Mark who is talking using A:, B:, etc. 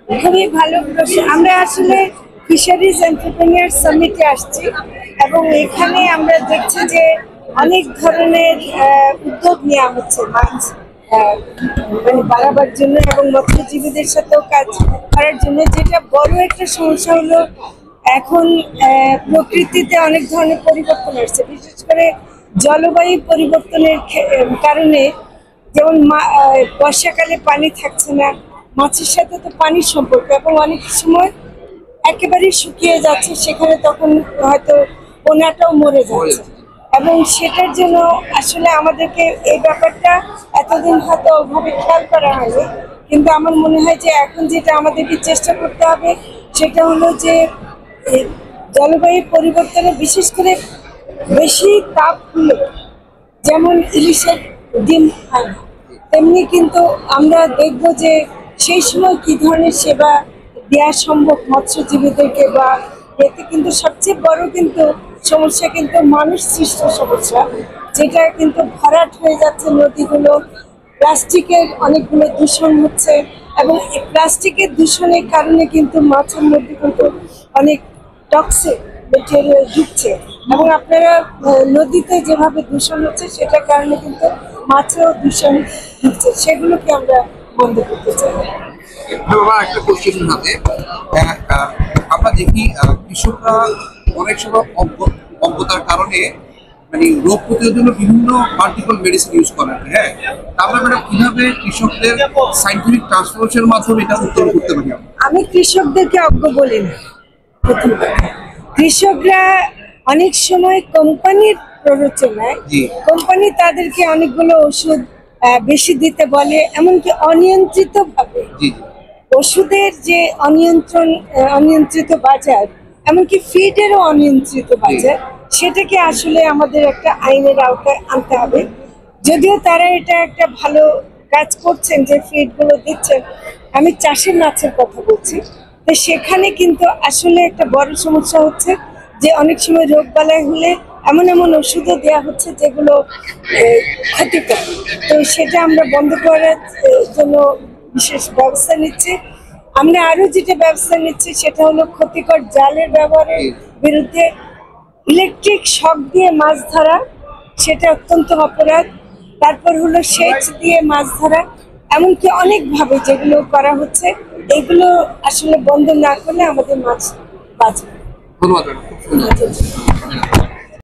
A: খুবই ভালো প্রশ্ন। আমরা আসলে ফিশারিজ এন্টারপ্রেনিউর সামিটে আসছি এবং এখানে আমরা দেখছি যে অনেক ধরনের উদ্যোগ নেওয়া হচ্ছে মাছ মানে বাড়াবার জন্য এবং মৎস্যজীবীদের সাথেও কাজ করার জন্য। যেটা বড় একটা সমস্যা হলো এখন প্রকৃতিতে অনেক ধরনের পরিবর্তন আসছে, বিশেষ করে জলবায়ু পরিবর্তনের কারণে। যেমন বর্ষাকালে পানি থাকছে না, মাছের সাথে তো পানির সম্পর্ক, এবং অনেক সময় একেবারে শুকিয়ে যাচ্ছে, সেখানে তখন হয়তো পোনাটাও মরে যাচ্ছে। এবং সেটার জন্য আসলে আমাদেরকে এই ব্যাপারটা এতদিন হয়তো ওভাবে খেয়াল করা হয়নি, কিন্তু আমার মনে হয় যে এখন যেটা আমাদেরকে চেষ্টা করতে হবে সেটা হলো যে এই জলবায়ু পরিবর্তনে বিশেষ করে বেশি তাপ হলে যেমন ইলিশের ডিম হয় না, তেমনি কিন্তু আমরা দেখব যে সেই সময় কি ধরনের সেবা দেওয়া সম্ভব মৎস্যজীবীদেরকে। বা এতে কিন্তু সবচেয়ে বড় কিন্তু সমস্যা কিন্তু মানুষ সৃষ্ট সমস্যা, যেটা কিন্তু ভরাট হয়ে যাচ্ছে নদীগুলো। প্লাস্টিকের অনেকগুলো দূষণ হচ্ছে এবং এই প্লাস্টিকের দূষণের কারণে কিন্তু মাছের মধ্যে কিন্তু অনেক টক্সিক মেটেরিয়াল ঢুকছে, এবং আপনারা নদীতে যেভাবে দূষণ হচ্ছে সেটার কারণে কিন্তু মাছেও দূষণ ঢুকছে, সেগুলোকে আমরা বন্ধ করতে চাই।
B: আমার একটা কোশ্চেন হাতে আমরা দেখি কৃষকরা অনেক সময় অজ্ঞতার কারণে মানে রোগ প্রতিরোধের জন্য বিভিন্ন মাল্টিপল মেডিসিন ইউজ করেন। হ্যাঁ, আমরা ম্যাডাম কিভাবে কৃষকদের সাইন্টিফিক ট্রান্সফরমেশনের মাধ্যমে এটা উত্তোলন করতে পারি?
A: আমি কৃষকদেরকে অজ্ঞ বলি না। প্রথম কথা, কৃষকরা অনেক সময় কোম্পানির প্ররোচনায় কোম্পানি তাদেরকে অনেকগুলো ওষুধ বেশি দিতে বলে, এমনকি অনিয়ন্ত্রিত ভাবে ওষুধের যে অনিয়ন্ত্রিত বাজার, এমনকি ফিডেরও অনিয়ন্ত্রিত বাজার, সেটাকে আসলে আমাদের একটা আইনের আওতায় আনতে হবে। যদিও তারা এটা একটা ভালো কাজ করছেন যে ফিডগুলো দিচ্ছেন, আমি চাষের মাছের কথা বলছি, তো সেখানে কিন্তু আসলে একটা বড় সমস্যা হচ্ছে যে অনেক সময় রোগ বালাই হলে এমন এমন ওষুধও দেওয়া হচ্ছে যেগুলো ক্ষতিকর। তো সেটা আমরা বন্ধ করার জন্য বিশেষ ব্যবস্থা নিচ্ছি। আমরা আরো যেটা ব্যবস্থা নিচ্ছি সেটা হলো ক্ষতিকর জালের ব্যবহারের বিরুদ্ধে। ইলেকট্রিক শক দিয়ে মাছ ধরা, সেটা অত্যন্ত অপরাধ। তারপর হলো সেচ দিয়ে মাছ ধরা, এমনকি অনেকভাবে যেগুলো করা হচ্ছে, এগুলো আসলে বন্ধ না করলে আমাদের মাছ বাঁচবে।
B: ধন্যবাদ।